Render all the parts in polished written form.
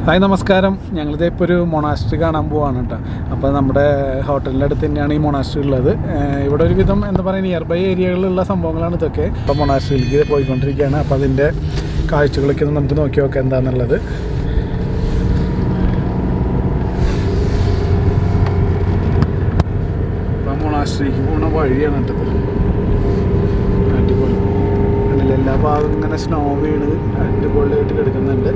Hi നമസ്കാരം. ഞങ്ങളിത് ഇപ്പോൾ ഒരു മൊണാസ്ട്രി കാണാൻ പോവാണ് കേട്ടോ. അപ്പോൾ നമ്മുടെ ഹോട്ടലിൻ്റെ അടുത്ത് തന്നെയാണ് ഈ മൊണാസ്ട്രി ഉള്ളത്. ഇവിടെ ഒരുവിധം എന്താ പറയുക നിയർ ബൈ ഏരിയകളിലുള്ള സംഭവങ്ങളാണ് ഇതൊക്കെ. അപ്പോൾ മൊണാസ്ട്രിയിലേക്ക് പോയിക്കൊണ്ടിരിക്കുകയാണ്. അപ്പോൾ അതിൻ്റെ കാഴ്ചകളൊക്കെ ഒന്ന് നമുക്ക് നോക്കി നോക്കാം എന്താണെന്നുള്ളത്. അപ്പോൾ മൊണാസ്ട്രിക്ക് പോകുന്ന വഴിയാണ് കേട്ടത്. അടിപൊളി കണ്ടില്ല, എല്ലാ ഭാഗവും ഇങ്ങനെ സ്നോ വീണ് അടിപൊളിയായിട്ട് കിടക്കുന്നുണ്ട്.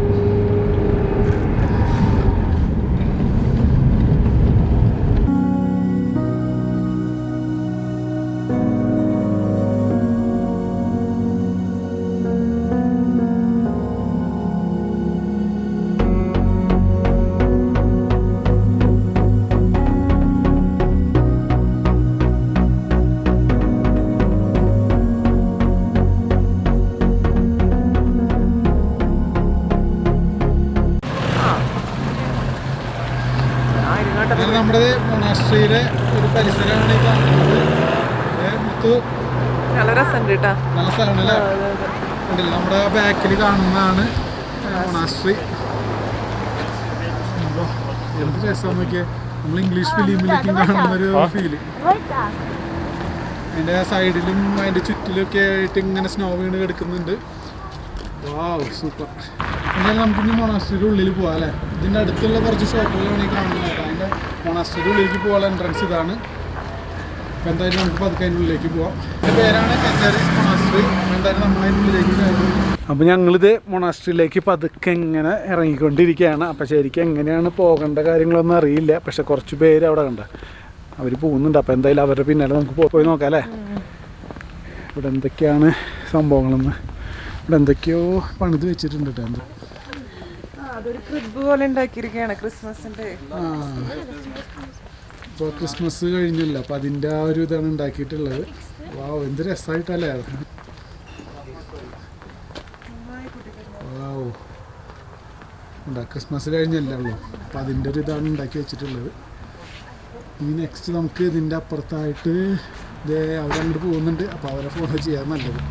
നമ്മുടെ മൊണാസ്ട്രിയിലെ ഒരു പരിസരമാണ് ഈ കാണുന്നത്. നല്ല രസമുണ്ട് കേട്ടോ, നല്ല സ്ഥലമാണല്ലേ. ഉണ്ടല്ലോ നമ്മുടെ ബാക്കിൽ കാണുന്നതാണ് മൊണാസ്ട്രി. എന്ത് രസം നോക്കിയാൽ നമ്മൾ ഇംഗ്ലീഷ് ഫിലിമിലേക്കും കാണുന്നൊരു ഫീല്. അതിൻ്റെ സൈഡിലും അതിൻ്റെ ചുറ്റിലൊക്കെ ആയിട്ട് ഇങ്ങനെ സ്നോ വീണ് കിടക്കുന്നുണ്ട്. വാവ്, സൂപ്പർ. എന്തായാലും നമുക്കിനി മൊണാസ്ട്രിയുടെ ഉള്ളിൽ പോകാം അല്ലേ. ഇതിൻ്റെ അടുത്തുള്ള കുറച്ച് ഷോപ്പുകളാണ് ഈ കാണുന്നത്. അതിൻ്റെ മൊണാസ്ട്രിയുടെ ഉള്ളിലേക്ക് പോകാനുള്ള എൻട്രൻസ് ഇതാണ്. അപ്പോൾ എന്തായാലും നമുക്ക് പതുക്കെ അതിൻ്റെ ഉള്ളിലേക്ക് പോവാം. എൻ്റെ പേരാണ് കെച്ചാരിസ് മൊണാസ്ട്രി. എന്തായാലും നമ്മളതിൻ്റെ ഉള്ളിലേക്ക് കയറും. അപ്പോൾ ഞങ്ങളിത് മൊണാസ്ട്രിയിലേക്ക് പതുക്കെ ഇങ്ങനെ ഇറങ്ങിക്കൊണ്ടിരിക്കുകയാണ്. അപ്പോൾ ശരിക്കും എങ്ങനെയാണ് പോകേണ്ട കാര്യങ്ങളൊന്നും അറിയില്ല. പക്ഷെ കുറച്ച് പേര് അവിടെ കണ്ട അവർ പോകുന്നുണ്ട്. അപ്പോൾ എന്തായാലും അവരുടെ പിന്നാലെ നമുക്ക് പോയി നോക്കാം അല്ലേ. ഇവിടെ എന്തൊക്കെയാണ് സംഭവങ്ങളെന്ന്. ഇവിടെ എന്തൊക്കെയോ പണിത് വെച്ചിട്ടുണ്ട് കേട്ടോ. അതൊരു ക്രിബ് പോലെ ഉണ്ടാക്കിയിരിക്കുകയാണ് ക്രിസ്മസിന്റെ. ഇപ്പോൾ ക്രിസ്മസ് കഴിഞ്ഞില്ല, അപ്പം അതിൻ്റെ ആ ഒരു ഇതാണ് ഉണ്ടാക്കിയിട്ടുള്ളത്. വാവ്, എന്ത് രസമായിട്ടല്ലേ. വാവ്, ഉണ്ടാ ക്രിസ്മസ് കഴിഞ്ഞല്ലേ ഉള്ളൂ. അപ്പം അതിൻ്റെ ഒരു ഇതാണ് ഉണ്ടാക്കി വെച്ചിട്ടുള്ളത്. ഇനി നെക്സ്റ്റ് നമുക്ക് ഇതിൻ്റെ അപ്പുറത്തായിട്ട് അവരങ്ങോട്ട് പോകുന്നുണ്ട്. അപ്പോൾ അവരെ ഫോളോ ചെയ്യാൻ നല്ലത്.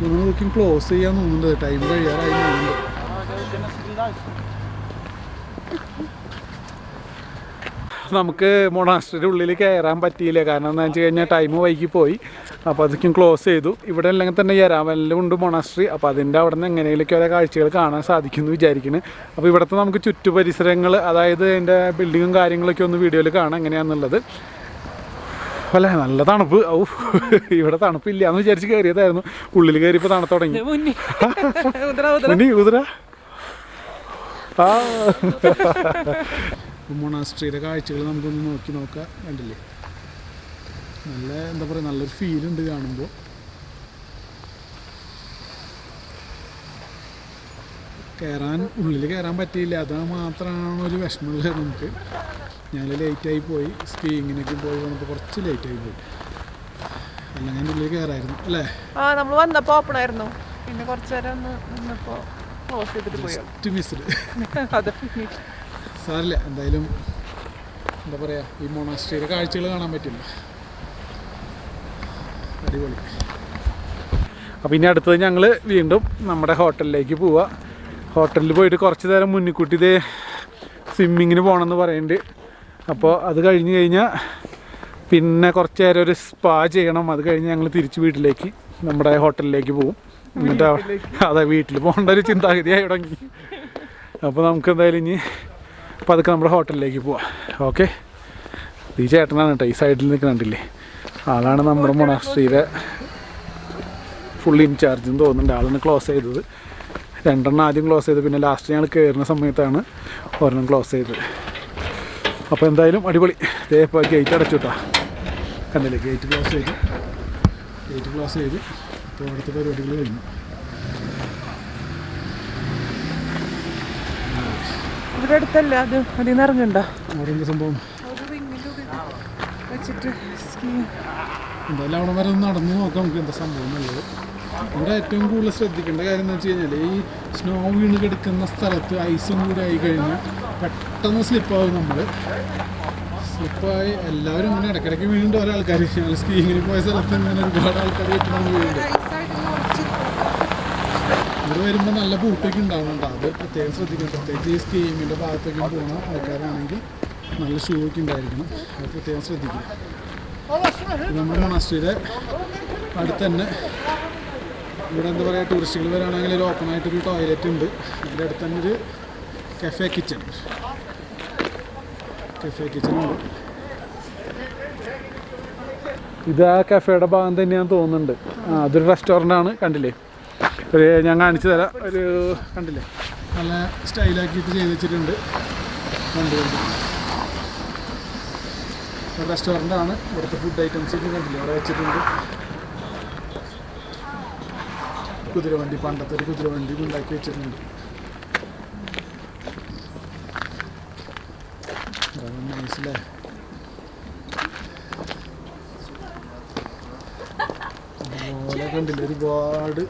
നോക്കി ക്ലോസ് ചെയ്യാൻ തോന്നുന്നുണ്ട്. ടൈം കഴിയാറായി തോന്നുന്നുണ്ട്. നമുക്ക് മൊണാസ്ട്രിയുടെ ഉള്ളിൽ കയറാൻ പറ്റിയില്ല. കാരണം എന്താണെന്ന് വെച്ച് കഴിഞ്ഞാൽ ടൈം വൈകി പോയി. അപ്പോൾ അതൊക്കെ ക്ലോസ് ചെയ്തു. ഇവിടെ അല്ലെങ്കിൽ തന്നെ യെരാവനിലും ഉണ്ട് മൊണാസ്ട്രി. അപ്പോൾ അതിൻ്റെ അവിടെ നിന്ന് എങ്ങനെയൊക്കെ ഓരോ കാഴ്ചകൾ കാണാൻ സാധിക്കുമെന്ന് വിചാരിക്കുന്നു. അപ്പോൾ ഇവിടുത്തെ നമുക്ക് ചുറ്റുപരിസരങ്ങൾ, അതായത് അതിൻ്റെ ബിൽഡിങ്ങും കാര്യങ്ങളൊക്കെ ഒന്ന് വീഡിയോയിൽ കാണാം എങ്ങനെയാണെന്നുള്ളത്. അല്ല, നല്ല തണുപ്പ്. ഔ, ഇവിടെ തണുപ്പില്ല എന്ന് വിചാരിച്ച് കയറിയതായിരുന്നു. ഉള്ളിൽ കയറിയപ്പോൾ തണുത്ത് തുടങ്ങി. ഉദര മൊണാസ്ട്രിയുടെ കാഴ്ചകൾ നമുക്കൊന്ന് നോക്കാം. കണ്ടില്ലേ, നല്ല എന്താ പറയുക, നല്ലൊരു ഫീലുണ്ട് കാണുമ്പോൾ. ഉള്ളിൽ കയറാൻ പറ്റിയില്ല, അത് മാത്രമാണ് ഒരു വിഷമമുള്ളത് നമുക്ക്. ഞങ്ങൾ ലേറ്റായി പോയി. സ്കീയിങ്ങിനൊക്കെ പോയി വന്നപ്പോൾ കുറച്ച് ലേറ്റായി പോയി. അല്ലെങ്കിൽ ഉള്ളിൽ കയറായിരുന്നു അല്ലേ. നമ്മൾ വന്നപ്പോൾ ഓപ്പൺ ആയിരുന്നു. പിന്നെ കുറച്ച് നേരം ഒന്ന് നിന്നപ്പോൾ ക്ലോസ് ചെയ്തിട്ട് പോയി. സാറില്ല, എന്തായാലും എന്താ പറയുക, ഈ മൊണാസ്ട്രിയുടെ കാഴ്ചകൾ കാണാൻ പറ്റില്ല. അടിപൊളി. അപ്പോൾ ഇനി അടുത്തത് ഞങ്ങൾ വീണ്ടും നമ്മുടെ ഹോട്ടലിലേക്ക് പോവുക. ഹോട്ടലിൽ പോയിട്ട് കുറച്ച് നേരം മുന്നിക്കൂട്ടി ഇതേ സ്വിമ്മിങ്ങിന് പോകണമെന്ന് പറയുന്നുണ്ട്. അപ്പോൾ അത് കഴിഞ്ഞ് കഴിഞ്ഞാൽ പിന്നെ കുറച്ച് നേരം ഒരു സ്പാ ചെയ്യണം. അത് കഴിഞ്ഞ് ഞങ്ങൾ തിരിച്ച് വീട്ടിലേക്ക് നമ്മുടെ ഹോട്ടലിലേക്ക് പോകും. എന്നിട്ട് അതെ, വീട്ടിൽ പോകേണ്ട ഒരു ചിന്താഗതിയായി തുടങ്ങി. അപ്പോൾ നമുക്ക് എന്തായാലും ഇനി അപ്പോൾ അതൊക്കെ നമ്മുടെ ഹോട്ടലിലേക്ക് പോവാം. ഓക്കെ, ഈ ചേട്ടനാണ് കേട്ടോ ഈ സൈഡിൽ നിൽക്കുന്നുണ്ടില്ലേ. ആളാണ് നമ്മുടെ മൊണാസ്ട്രിയുടെ ഫുൾ ഇൻചാർജ് എന്ന് തോന്നുന്നുണ്ട്. ആളാണ് ക്ലോസ് ചെയ്തത്. 2 ആദ്യം ക്ലോസ് ചെയ്ത്, പിന്നെ ലാസ്റ്റ് ഞങ്ങൾ കയറുന്ന സമയത്താണ് ഒരെണ്ണം ക്ലോസ് ചെയ്തത്. അപ്പോൾ എന്തായാലും അടിപൊളി. ഇതേ ഇപ്പോൾ ഗേറ്റ് അടച്ചു കേട്ടോ. കണ്ടില്ലേ, ഗേറ്റ് ക്ലോസ് ചെയ്തു. ഇപ്പോൾ അവിടുത്തെ പരിപാടികൾ കഴിഞ്ഞു. ഇവിടെ അടുത്തല്ല അത്, അതിൽ നിന്ന് ഇറങ്ങണ്ട. അവിടെ എന്താ സംഭവം വെച്ചിട്ട് എന്തായാലും അവിടെ വരെ ഒന്ന് നടന്നു നോക്കാം നമുക്ക് എന്താ സംഭവം എന്നുള്ളത്. ഇവിടെ ഏറ്റവും കൂടുതൽ ശ്രദ്ധിക്കേണ്ട കാര്യം എന്ന് വെച്ച് കഴിഞ്ഞാൽ, ഈ സ്നോ വീണ് കിടക്കുന്ന സ്ഥലത്ത് ഐസും കൂടി ആയി കഴിഞ്ഞാൽ പെട്ടെന്ന് സ്ലിപ്പാവും. നമ്മൾ സ്ലിപ്പായി എല്ലാവരും ഇങ്ങനെ ഇടയ്ക്കിടയ്ക്ക് വീണ്ടും ഓരോ ആൾക്കാർ സ്കീയിങ്ങിന് പോയ സ്ഥലത്ത് ഇങ്ങനെ ഒരുപാട് ആൾക്കാർ വീണ്ടും ഇവിടെ വരുമ്പോൾ നല്ല ബൂട്ടൊക്കെ ഉണ്ടാവുന്നുണ്ട്, അത് പ്രത്യേകം ശ്രദ്ധിക്കണം. പ്രത്യേകിച്ച് ഈ സ്കീമിൻ്റെ ഭാഗത്തേക്ക് പോകുന്ന ആൾക്കാരാണെങ്കിൽ നല്ല ഷൂ ഒക്കെ ഉണ്ടായിരിക്കണം, അത് പ്രത്യേകം ശ്രദ്ധിക്കണം. നമ്മുടെ മൊണാസ്ട്രിയുടെ അടുത്ത് തന്നെ ഇവിടെ എന്താ പറയുക, ടൂറിസ്റ്റുകൾ വരാണെങ്കിൽ ഒരു ഓപ്പൺ ആയിട്ടൊരു ടോയ്ലറ്റ് ഉണ്ട്. അതിൻ്റെ അടുത്ത് തന്നെ ഒരു കഫേ കിച്ചൺ ഉണ്ട്. ഇത് ആ കഫേയുടെ ഭാഗം തന്നെയാണെന്ന് തോന്നുന്നുണ്ട്. അതൊരു റെസ്റ്റോറൻ്റ് ആണ്, കണ്ടില്ലേ? ഒരു ഞാൻ കാണിച്ചു തരാം. ഒരു കണ്ടില്ലേ, നല്ല സ്റ്റൈലാക്കിയിട്ട് ചെയ്ത് വെച്ചിട്ടുണ്ട്. റെസ്റ്റോറൻ്റ് ആണ്. ഇവിടുത്തെ ഫുഡ് ഐറ്റംസ് ഒക്കെ കണ്ടില്ലേ അവിടെ വെച്ചിട്ടുണ്ട്. കുതിരവണ്ടി, പണ്ടത്തെ ഒരു കുതിരവണ്ടി ഉണ്ടാക്കി വെച്ചിട്ടുണ്ട്. മനസ്സിലായി. അതുപോലെ കണ്ടില്ല ഒരുപാട്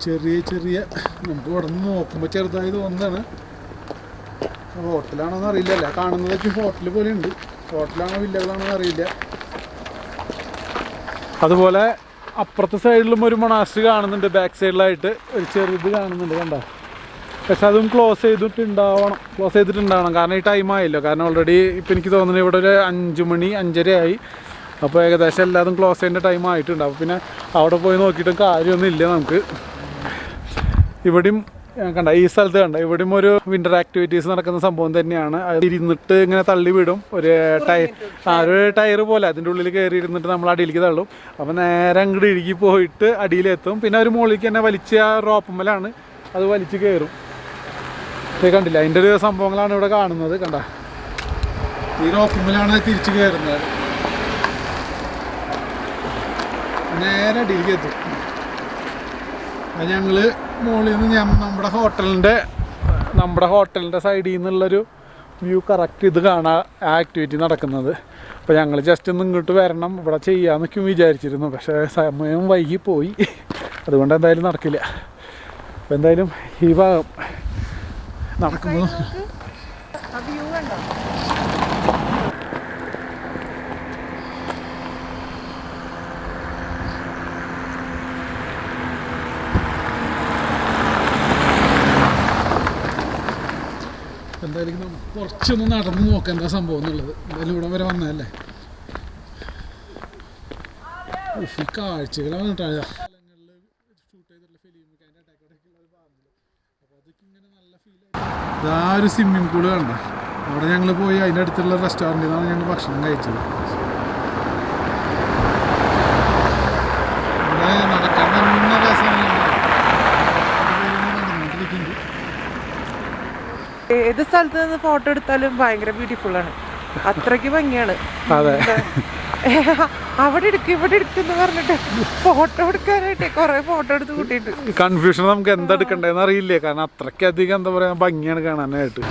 ചെറിയ ചെറിയ, നമുക്ക് ഇവിടെ നിന്ന് നോക്കുമ്പോൾ ചെറുതായി തോന്നുന്നതാണ്. ഹോട്ടലാണോന്ന് അറിയില്ല, കാണുന്നതൊക്കെ ഹോട്ടൽ പോലെ ഉണ്ട്. ഹോട്ടലാണോ വില്ലകളാണോ അറിയില്ല. അതുപോലെ അപ്പുറത്തെ സൈഡിലും ഒരു മൊണാസ്ട്രി കാണുന്നുണ്ട്. ബാക്ക് സൈഡിലായിട്ട് ഒരു ചെറുത് കാണുന്നുണ്ട്, കണ്ടോ? പക്ഷെ അതും ക്ലോസ് ചെയ്തിട്ടുണ്ടാവണം, കാരണം ഈ ടൈം ആയല്ലോ. കാരണം ഓൾറെഡി ഇപ്പം എനിക്ക് തോന്നുന്നത് ഇവിടെ ഒരു 5 മണി 5:30 ആയി. അപ്പോൾ ഏകദേശം എല്ലാതും ക്ലോസ് ചെയ്യേണ്ട ടൈം ആയിട്ടുണ്ട്. അപ്പോൾ പിന്നെ അവിടെ പോയി നോക്കിയിട്ടും കാര്യമൊന്നും ഇല്ല നമുക്ക്. ഇവിടെയും കണ്ട, ഈ സ്ഥലത്ത് കണ്ട, ഇവിടെയും ഒരു വിൻ്റർ ആക്ടിവിറ്റീസ് നടക്കുന്ന സംഭവം തന്നെയാണ്. ഇരുന്നിട്ട് ഇങ്ങനെ തള്ളി വിടും, ഒരു ടയർ പോലെ അതിൻ്റെ ഉള്ളിൽ കയറി ഇരുന്നിട്ട് നമ്മൾ അടിയിലേക്ക് തള്ളും. അപ്പോൾ നേരെ അങ്ങോട്ട് ഇഴുകി പോയിട്ട് അടിയിലെത്തും. പിന്നെ ഒരു മുകളിലേക്ക് തന്നെ വലിച്ച റോപ്പുമ്മലാണ് അത് വലിച്ച് കയറും. കണ്ടില്ല, അതിൻ്റെ ഒരു സംഭവങ്ങളാണ് ഇവിടെ കാണുന്നത്. കണ്ട, ഈ റോപ്പുമ്മലാണ് തിരിച്ച് കയറുന്നത്. നേരെ അടിയിലേക്ക് എത്തും. അത് ഞങ്ങൾ മുകളിൽ നിന്ന് നമ്മുടെ ഹോട്ടലിൻ്റെ സൈഡിൽ നിന്നുള്ളൊരു വ്യൂ കറക്റ്റ് ഇത് കാണാൻ ആ ആക്ടിവിറ്റി നടക്കുന്നത്. അപ്പോൾ ഞങ്ങൾ ജസ്റ്റ് ഒന്ന് ഇങ്ങോട്ട് വരണം, ഇവിടെ ചെയ്യാമെന്നൊക്കെ വിചാരിച്ചിരുന്നു. പക്ഷേ സമയം വൈകി പോയി, അതുകൊണ്ട് എന്തായാലും നടക്കില്ല. അപ്പോൾ എന്തായാലും ഈ ഭാഗം നടക്കുമ്പോൾ എന്തായാലും നമുക്ക് കുറച്ചൊന്ന് നടന്ന് നോക്കാം എന്താ സംഭവം എന്നുള്ളത്. എന്തായാലും ഇവിടെ വരെ വന്നതല്ലേ. ഈ കാഴ്ചകളാണ് കേട്ടോ. ഇതാ ഒരു സ്വിമ്മിങ് പൂള് കണ്ട, അവിടെ ഞങ്ങൾ പോയി അതിൻ്റെ അടുത്തുള്ള റെസ്റ്റോറൻറ്റിൽ നിന്നാണ് ഞങ്ങൾ ഭക്ഷണം കഴിച്ചത്. ഇവിടെ നടക്കാൻ തന്നെ രസമാണ്. ഏത് സ്ഥലത്ത് നിന്ന് ഫോട്ടോ എടുത്താലും ഭയങ്കര ബ്യൂട്ടിഫുൾ ആണ്, അത്രയ്ക്ക് ഭംഗിയാണ്. അതെ, അവിടെ എടുക്കും ഇവിടെ എടുക്കുന്ന പറഞ്ഞിട്ട് ഫോട്ടോ എടുക്കാനായിട്ട് കുറെ ഫോട്ടോ എടുത്ത് കൂട്ടിയിട്ട് കൺഫ്യൂഷൻ. നമുക്ക് എന്താ എടുക്കണ്ടേന്ന് അറിയില്ലേ, കാരണം അത്രയ്ക്കധികം എന്താ പറയാ ഭംഗിയാണ് കാണാനായിട്ട്.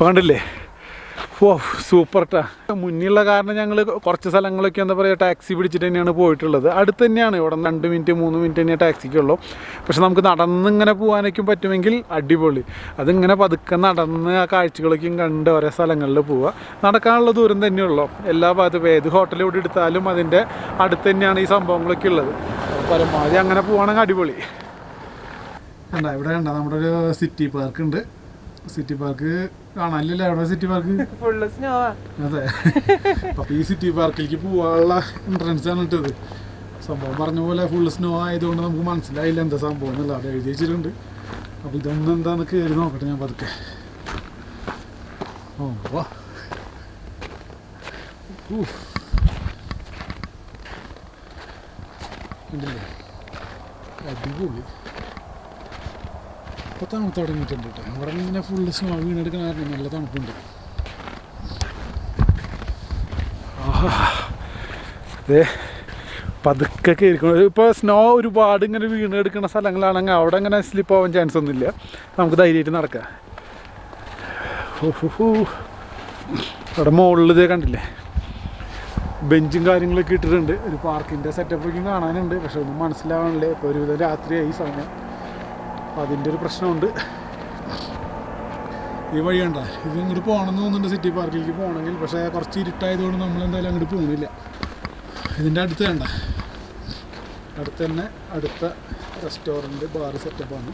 കണ്ടില്ലേ, ഓ സൂപ്പർ ട്ടാ. മുന്നിലുള്ള കാരണം ഞങ്ങൾ കുറച്ച് സ്ഥലങ്ങളൊക്കെ എന്താ പറയുക ടാക്സി പിടിച്ചിട്ട് തന്നെയാണ് പോയിട്ടുള്ളത്. അടുത്ത് തന്നെയാണ്, ഇവിടെ 2 മിനിറ്റ് 3 മിനിറ്റ് തന്നെയാണ് ടാക്സിക്കുള്ളൂ. പക്ഷെ നമുക്ക് നടന്നിങ്ങനെ പോകാനൊക്കെ പറ്റുമെങ്കിൽ അടിപൊളി. അതിങ്ങനെ പതുക്കെ നടന്ന് ആ കാഴ്ചകളൊക്കെയും കണ്ട് ഓരോ സ്ഥലങ്ങളിൽ പോവുക. നടക്കാനുള്ള ദൂരം തന്നെയുള്ളൂ. എല്ലാ ഭാഗത്തും ഏത് ഹോട്ടൽ ഇവിടെ എടുത്താലും അതിൻ്റെ അടുത്ത് തന്നെയാണ് ഈ സംഭവങ്ങളൊക്കെ ഉള്ളത്. പരമാവധി അങ്ങനെ പോവുകയാണെങ്കിൽ അടിപൊളി. കണ്ടോ, ഇവിടെ കണ്ടോ നമ്മുടെ ഒരു സിറ്റി പാർക്ക് ഉണ്ട്. സിറ്റി പാർക്ക് കാണാനില്ല, അവിടെ സിറ്റി പാർക്ക് ഫുള്ള് സ്നോ. അതെ, അപ്പൊ ഈ സിറ്റി പാർക്കിലേക്ക് പോവാനുള്ള എൻട്രൻസ് ആണ് ഇട്ടത്. സംഭവം പറഞ്ഞ പോലെ ഫുള്ള് സ്നോ ആയതുകൊണ്ട് നമുക്ക് മനസ്സിലായില്ല എന്താ സംഭവം എന്നല്ല, അത് എഴുതി വെച്ചിട്ടുണ്ട്. അപ്പൊ ഇതൊന്നും എന്താന്ന് കയറി നോക്കട്ടെ ഞാൻ പതുക്കെ. ഓ ഉണ്ടല്ലേ, അടിപൊളി. ഇപ്പോൾ തണുപ്പ് തുടങ്ങിയിട്ടുണ്ട് കേട്ടോ. ഇവിടെ ഇങ്ങനെ ഫുള്ള് സ്നോ വീണെടുക്കുന്ന കാരണം നല്ല തണുപ്പുണ്ട്. അതെ, പതുക്കെ കയറിക്കണം. ഇപ്പോൾ സ്നോ ഒരുപാട് ഇങ്ങനെ വീണെടുക്കുന്ന സ്ഥലങ്ങളാണെങ്കിൽ അവിടെ ഇങ്ങനെ സ്ലിപ്പ് ആവാൻ ചാൻസ് ഒന്നുമില്ല, നമുക്ക് ധൈര്യമായിട്ട് നടക്കാം. അവിടെ മുകളിൽ ഇതേ കണ്ടില്ലേ, ബെഞ്ചും കാര്യങ്ങളൊക്കെ ഇട്ടിട്ടുണ്ട്. ഒരു പാർക്കിൻ്റെ സെറ്റപ്പൊക്കെ കാണാനുണ്ട്, പക്ഷെ ഒന്നും മനസ്സിലാവാനില്ല. ഇപ്പോൾ ഒരുവിധം രാത്രിയായി സമയം, അപ്പോൾ അതിൻ്റെ ഒരു പ്രശ്നമുണ്ട്. ഈ വഴി കണ്ട, ഇത് ഇങ്ങോട്ട് പോകണമെന്ന് തോന്നുന്നുണ്ട് സിറ്റി പാർക്കിലേക്ക് പോകണമെങ്കിൽ, പക്ഷേ കുറച്ച് ഇരുട്ടായതുകൊണ്ട് നമ്മളെന്തായാലും അങ്ങോട്ട് പോകുന്നില്ല. ഇതിൻ്റെ അടുത്ത് കണ്ട, അടുത്ത് തന്നെ അടുത്ത റെസ്റ്റോറൻറ്റ് ബാർ സെറ്റപ്പാണ്.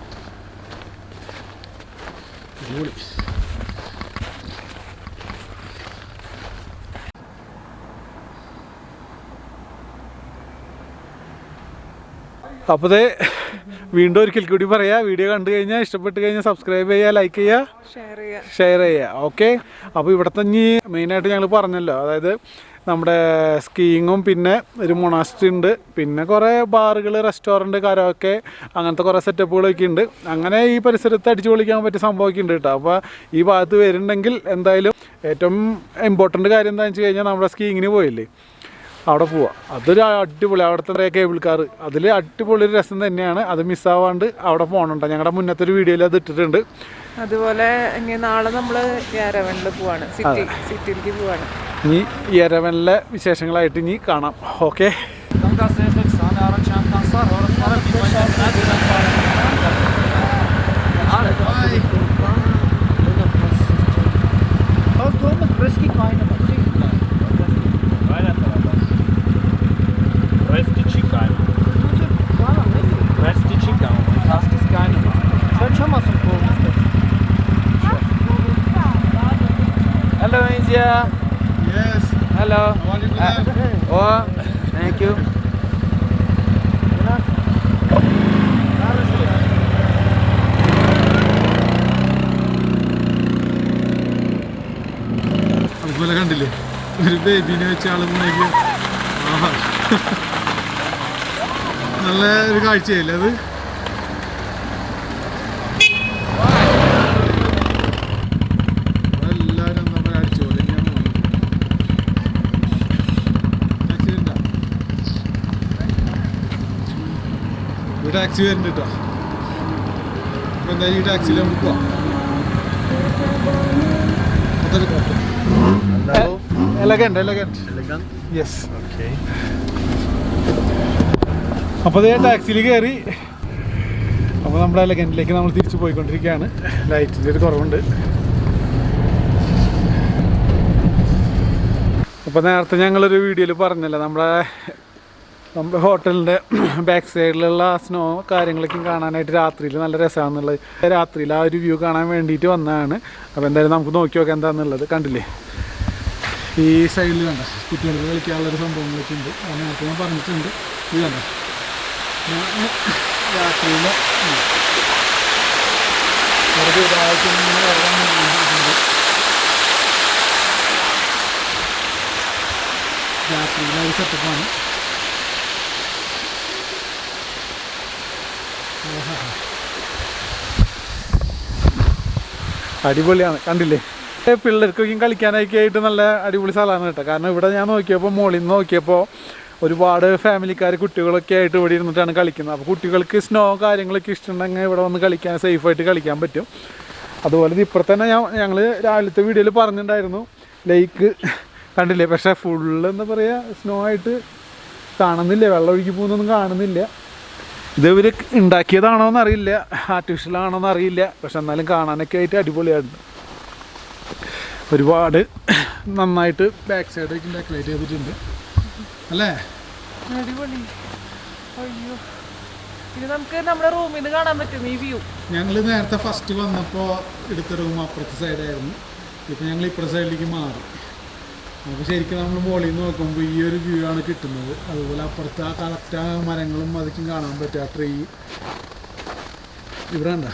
അടിപൊളി. അപ്പോൾ ഇത് വീണ്ടും ഒരിക്കൽ കൂടി പറയാം, വീഡിയോ കണ്ടു കഴിഞ്ഞാൽ ഇഷ്ടപ്പെട്ട് കഴിഞ്ഞാൽ സബ്സ്ക്രൈബ് ചെയ്യുക, ലൈക്ക് ചെയ്യുക, ഷെയർ ചെയ്യുക. ഓക്കെ. അപ്പോൾ ഇവിടെ തന്നെ മെയിനായിട്ട് ഞങ്ങൾ പറഞ്ഞല്ലോ, അതായത് നമ്മുടെ സ്കീയിങ്ങും പിന്നെ ഒരു മൊണാസ്ട്രി ഉണ്ട്, പിന്നെ കുറേ ബാറുകൾ, റെസ്റ്റോറൻറ്റ്, കരോക്കെ, അങ്ങനത്തെ കുറേ സെറ്റപ്പുകളൊക്കെ ഉണ്ട്. അങ്ങനെ ഈ പരിസരത്ത് അടിച്ചു പൊളിക്കാൻ പറ്റിയ സംഭവമൊക്കെ ഉണ്ട് കേട്ടോ. അപ്പോൾ ഈ ഭാഗത്ത് വരുന്നുണ്ടെങ്കിൽ എന്തായാലും ഏറ്റവും ഇമ്പോർട്ടൻ്റ് കാര്യം എന്താണെന്ന് വെച്ച് കഴിഞ്ഞാൽ നമ്മുടെ സ്കീയിങ്ങിന് പോയില്ലേ, അവിടെ പോവാം. അതൊരു അടിപൊളി, അവിടുത്തെ കേബിൾ കാർ, അതിൽ അടിപൊളി ഒരു രസം തന്നെയാണ്. അത് മിസ്സാവാണ്ട് അവിടെ പോകണുണ്ട്. ഞങ്ങളുടെ മുന്നത്തെ ഒരു വീഡിയോയിൽ അത് ഇട്ടിട്ടുണ്ട്. അതുപോലെ നാളെ നമ്മൾ യെരവനിൽ പോവാണ്, സിറ്റിയിലേക്ക് പോവാണ്. ഇനി യെരവനിലെ വിശേഷങ്ങളായിട്ട് ഇനി കാണാം. Okay. Hello, India. Yes. Hello. How are you today? Oh, thank you. അതുപോലെ കണ്ടില്ലേ, ഒരു ബേബിനെ വെച്ച ആള് പോണെങ്കിൽ നല്ല ഒരു കാഴ്ചയല്ലേ അത്. എല്ലാവരും നമ്മൾ അടിച്ചു പോലെ ഒരു ടാക്സി വരുന്നുണ്ട് കേട്ടോ. അപ്പോൾ എന്തായാലും ഈ ടാക്സിയിൽ നമുക്ക് പോവാം. യെസ്. അപ്പോൾ അതേ ടാക്സിയിൽ കയറി. അപ്പോൾ നമ്മുടെ എലഗൻറ്റിലേക്ക് നമ്മൾ തിരിച്ചു പോയിക്കൊണ്ടിരിക്കുകയാണ്. ലൈറ്റിൻ്റെ ഒരു കുറവുണ്ട്. അപ്പോൾ നേരത്തെ ഞങ്ങളൊരു വീഡിയോയിൽ പറഞ്ഞല്ലോ, നമ്മുടെ ഹോട്ടലിൻ്റെ ബാക്ക് സൈഡിലുള്ള സ്നോ കാര്യങ്ങളൊക്കെ കാണാനായിട്ട് രാത്രിയിൽ നല്ല രസമാണെന്നുള്ളത്. രാത്രിയിൽ ആ ഒരു വ്യൂ കാണാൻ വേണ്ടിയിട്ട് വന്നതാണ്. അപ്പോൾ എന്തായാലും നമുക്ക് നോക്കി നോക്കാം എന്താണെന്നുള്ളത്. കണ്ടില്ലേ, ഈ സൈഡിൽ കണ്ട കുട്ടികൾക്ക് കളിക്കാനുള്ളൊരു സംഭവങ്ങളൊക്കെ ഉണ്ട്. അത് നേരത്തെ ഞാൻ പറഞ്ഞിട്ടുണ്ട്. ഇത് കണ്ട രാത്രിയിൽ രാത്രിയിലെ ഒരു സെറ്റപ്പാണ്. അടിപൊളിയാണ്. കണ്ടില്ലേ, പിള്ളേർക്കൊക്കെ കളിക്കാനൊക്കെ ആയിട്ട് നല്ല അടിപൊളി സ്ഥലമാണ് കേട്ടോ. കാരണം ഇവിടെ ഞാൻ നോക്കിയപ്പോൾ, മുകളിൽ നിന്ന് നോക്കിയപ്പോൾ ഒരുപാട് ഫാമിലിക്കാർ കുട്ടികളൊക്കെ ആയിട്ട് ഇവിടെ ഇരുന്നിട്ടാണ് കളിക്കുന്നത്. അപ്പോൾ കുട്ടികൾക്ക് സ്നോ കാര്യങ്ങളൊക്കെ ഇഷ്ടമുണ്ടെങ്കിൽ ഇവിടെ വന്ന് കളിക്കാൻ, സേഫായിട്ട് കളിക്കാൻ പറ്റും. അതുപോലെ ഇപ്പുറത്ത് തന്നെ ഞങ്ങൾ രാവിലത്തെ വീഡിയോയിൽ പറഞ്ഞിട്ടുണ്ടായിരുന്നു ലേക്ക് കണ്ടില്ലേ. പക്ഷേ ഫുള്ള് എന്താ പറയുക, സ്നോ ആയിട്ട് കാണുന്നില്ല, വെള്ളം ഒഴുകി പോകുന്നൊന്നും കാണുന്നില്ല. ഇത് ഇവർ ഉണ്ടാക്കിയതാണോ എന്നറിയില്ല, ആർട്ടിഫിഷ്യലാണോ എന്നറിയില്ല. പക്ഷെ എന്നാലും കാണാനൊക്കെ ആയിട്ട് അടിപൊളിയായിരുന്നു. ഒരുപാട് നന്നായിട്ട് ബാക്ക് സൈഡൊക്കെ ഡെക്കറേറ്റ് ചെയ്തിട്ടുണ്ട് അല്ലേ. അടിപൊളി. അയ്യോ, ഇത് നമുക്ക് നമ്മുടെ റൂമിൽ നിന്ന് കാണാൻ പറ്റും ഈ വ്യൂ. ഞങ്ങൾ നേരത്തെ ഫസ്റ്റ് വന്നപ്പോൾ എടുത്ത റൂം അപ്പുറത്തെ സൈഡായിരുന്നു. ഇപ്പം ഞങ്ങൾ ഇപ്പുറത്തെ സൈഡിലേക്ക് മാറി. അപ്പോൾ ശരിക്കും നമ്മൾ മുകളിൽ നിന്ന് നോക്കുമ്പോൾ ഈ ഒരു വ്യൂ ആണ് കിട്ടുന്നത്. അതുപോലെ അപ്പുറത്ത് ആ കറക്റ്റ് ആ മരങ്ങളും അതൊക്കെയും കാണാൻ പറ്റും. ആ ട്രീ ഇവിടെ ഉണ്ടോ,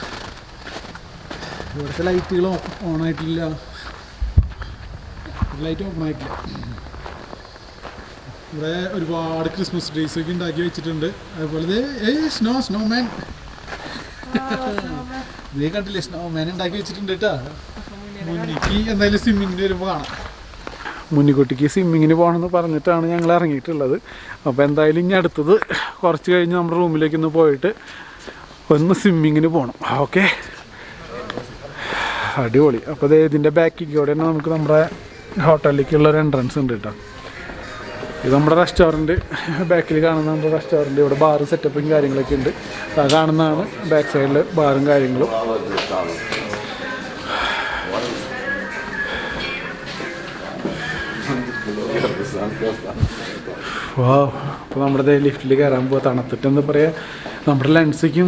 ഇവിടുത്തെ ലൈറ്റുകൾ ഓണായിട്ടില്ല, ലൈറ്റ് ഓപ്പൺ ആയിട്ടില്ല. ഇവിടെ ഒരുപാട് ക്രിസ്മസ് ട്രീസ് ഒക്കെ ഉണ്ടാക്കി വെച്ചിട്ടുണ്ട്. അതുപോലെ സ്നോമാൻ ഇതേ കണ്ടില്ലേ, സ്നോമാൻ ഉണ്ടാക്കി വെച്ചിട്ടുണ്ട് കേട്ടോ. മുന്നിക്ക് എന്തായാലും സ്വിമ്മിങ്ങിന് വരുമ്പോൾ കാണാം. മുന്നിക്കുട്ടിക്ക് സ്വിമ്മിങ്ങിന് പോകണമെന്ന് പറഞ്ഞിട്ടാണ് ഞങ്ങൾ ഇറങ്ങിയിട്ടുള്ളത്. അപ്പോൾ എന്തായാലും ഇനി അടുത്തത് കുറച്ച് കഴിഞ്ഞ് നമ്മുടെ റൂമിലേക്ക് ഒന്ന് പോയിട്ട് ഒന്ന് സ്വിമ്മിങ്ങിന് പോകണം. ഓക്കെ, അടിപൊളി. അപ്പോൾ ഇതിൻ്റെ ബാക്കിൽ കൂടെ തന്നെ നമുക്ക് നമ്മുടെ ഹോട്ടലിലേക്കുള്ളൊരു എൻട്രൻസ് ഉണ്ട് കേട്ടോ. ഇത് നമ്മുടെ റെസ്റ്റോറൻറ്റ്, ബാക്കിൽ കാണുന്ന നമ്മുടെ റെസ്റ്റോറൻറ്റ്. ഇവിടെ ബാറും സെറ്റപ്പും കാര്യങ്ങളൊക്കെ ഉണ്ട്. ആ കാണുന്നതാണ് ബാക്ക് സൈഡിൽ ബാറും കാര്യങ്ങളും. വാ, അപ്പോൾ നമ്മുടെ ലിഫ്റ്റിൽ കയറാൻ പോവാ. തണുത്തിട്ട് എന്താ പറയുക, നമ്മുടെ ലെൻസൊക്കെ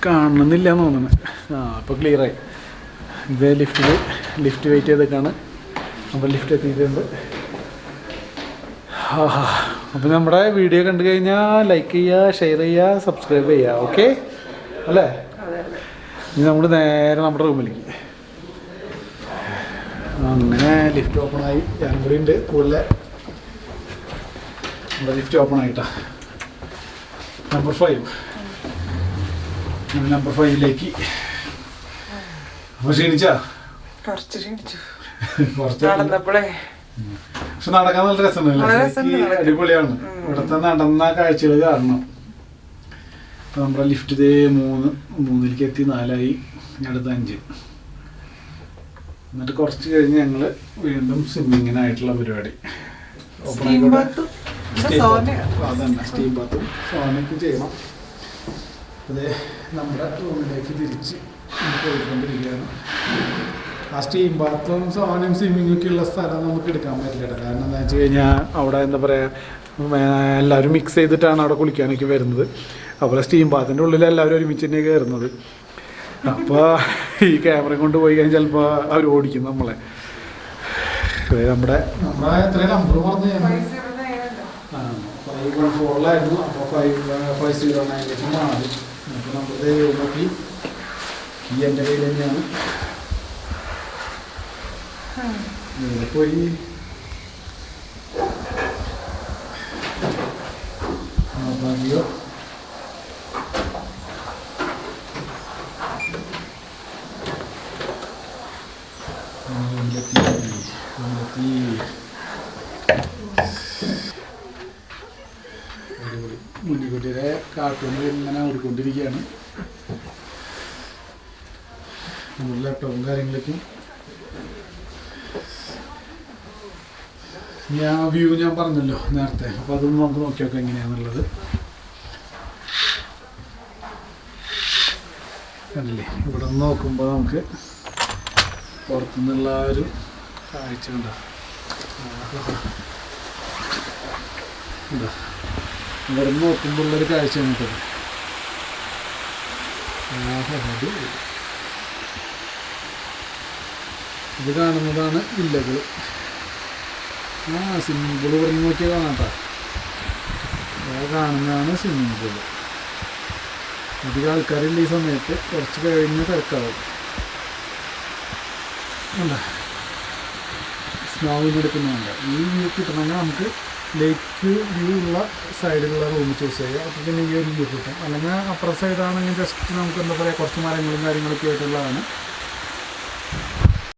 കാണുന്നില്ല എന്ന് തോന്നുന്നു. അപ്പോൾ ക്ലിയറായി. ഇത് ലിഫ്റ്റ് വെയിറ്റ് ചെയ്തൊക്കെയാണ് നമ്മൾ ലിഫ്റ്റ് എത്തിയിട്ടുണ്ട്. അപ്പോൾ നമ്മുടെ വീഡിയോ കണ്ടു കഴിഞ്ഞാൽ ലൈക്ക് ചെയ്യുക, ഷെയർ ചെയ്യുക, സബ്സ്ക്രൈബ് ചെയ്യുക. ഓക്കെ അല്ലേ? ഇനി നമ്മൾ നേരെ നമ്മുടെ റൂമിലേക്ക്. അങ്ങനെ ലിഫ്റ്റ് ഓപ്പണായി. ഞാനും കൂടി ഉണ്ട് കൂടുതൽ. നമ്മുടെ ലിഫ്റ്റ് ഓപ്പൺ ആയിട്ടാ. നമ്പർ 5. നമ്പർ 5ലേക്ക്. അപ്പോൾ ക്ഷീണിച്ചാ? കുറച്ച് ക്ഷീണിച്ചു. നടന്നപ്പോഴേ. പക്ഷെ നടക്കാൻ നല്ല രസമുണ്ടല്ലേ? അടിപൊളിയാണ്. ഇവിടുത്തെ നടന്ന കാഴ്ചകൾ കാണണം. അപ്പോൾ നമ്മുടെ ലിഫ്റ്റ് ഇതേ 3ലേക്ക് എത്തി. 4ആയി. അടുത്ത 5. എന്നിട്ട് കുറച്ച് കഴിഞ്ഞ് ഞങ്ങൾ വീണ്ടും സ്വിമ്മിങ്ങിനായിട്ടുള്ള പരിപാടി. അതന്നെ, സ്റ്റീം ബാത്തും സോനയ്ക്ക് ചെയ്യണം. അത് നമ്മുടെ റൂമിലേക്ക് തിരിച്ച് പോയിക്കൊണ്ടിരിക്കുകയാണ്. ആ സ്റ്റീം ബാത്തും സോനയും സ്വിമ്മിങ്ങും ഒക്കെ ഉള്ള സ്ഥലം നമുക്ക് എടുക്കാൻ പറ്റില്ല. കാരണം എന്താ വെച്ച് കഴിഞ്ഞാൽ അവിടെ എന്താ പറയുക, എല്ലാവരും മിക്സ് ചെയ്തിട്ടാണ് അവിടെ കുളിക്കാനൊക്കെ വരുന്നത്. അതുപോലെ സ്റ്റീം ബാത്തിൻ്റെ ഉള്ളിൽ എല്ലാവരും ഒരുമിച്ച് തന്നെ കയറുന്നത്. അപ്പോൾ ഈ ക്യാമറ കൊണ്ട് പോയി കഴിഞ്ഞാൽ ചിലപ്പോൾ അവർ ഓടിക്കും നമ്മളെ. നമ്മുടെ എത്ര നമ്പർ പറഞ്ഞു? 514 അപ്പോൾ 509 മാറി. അപ്പോൾ നമ്മുടെ നോക്കി ഈ എൻ്റെ കയ്യിൽ തന്നെയാണ്. പോയി ഭാഗ്യോ. മുന്നിക്കുട്ടിയുടെ കാർട്ടൂണിൽ ഇങ്ങനെ ഓടിക്കൊണ്ടിരിക്കുകയാണ്. നമ്മുടെ ലാപ്ടോപ്പും കാര്യങ്ങളൊക്കെയും വ്യൂ ഞാൻ പറഞ്ഞല്ലോ നേരത്തെ. അപ്പോൾ അതൊന്നും നമുക്ക് നോക്കി നോക്കാം എങ്ങനെയാണെന്നുള്ളത്. കണ്ടില്ലേ, ഇവിടെ നിന്ന് നോക്കുമ്പോൾ നമുക്ക് പുറത്തുനിന്നുള്ള ഒരു കാഴ്ച ഉണ്ടാവും. ഇവിടെ നിന്ന് നോക്കുമ്പോൾ ഉള്ളൊരു കാഴ്ചയാണ് കേട്ടത്. ഇത് കാണുന്നതാണ് വില്ലകൾ. സ്വിമ്മിംഗ് പൂൾ ഇവിടെ നിന്ന് നോക്കിയാൽ കാണാം കേട്ടോ. കാണുന്നതാണ് സ്വിമ്മിംഗ് പൂൾ. അധികം ആൾക്കാരില്ല ഈ സമയത്ത്. കുറച്ച് കഴിഞ്ഞ് തിരക്കാവും. അല്ല, സ്നോവിന് എടുക്കുന്നുണ്ട്. ഈ വ്യൂ കിട്ടണമെങ്കിൽ നമുക്ക് ലേക്ക് വ്യൂ ഉള്ള സൈഡിലുള്ള റൂം ചൂസ് ചെയ്യുക. അപ്പോൾ പിന്നെ ഈ ഒരു വ്യൂ കിട്ടും. അല്ലെങ്കിൽ അപ്പുറം സൈഡാണെങ്കിൽ ജസ്റ്റ് നമുക്ക് എന്താ പറയുക, കുറച്ച് മരങ്ങളും കാര്യങ്ങളൊക്കെ ആയിട്ടുള്ളതാണ്.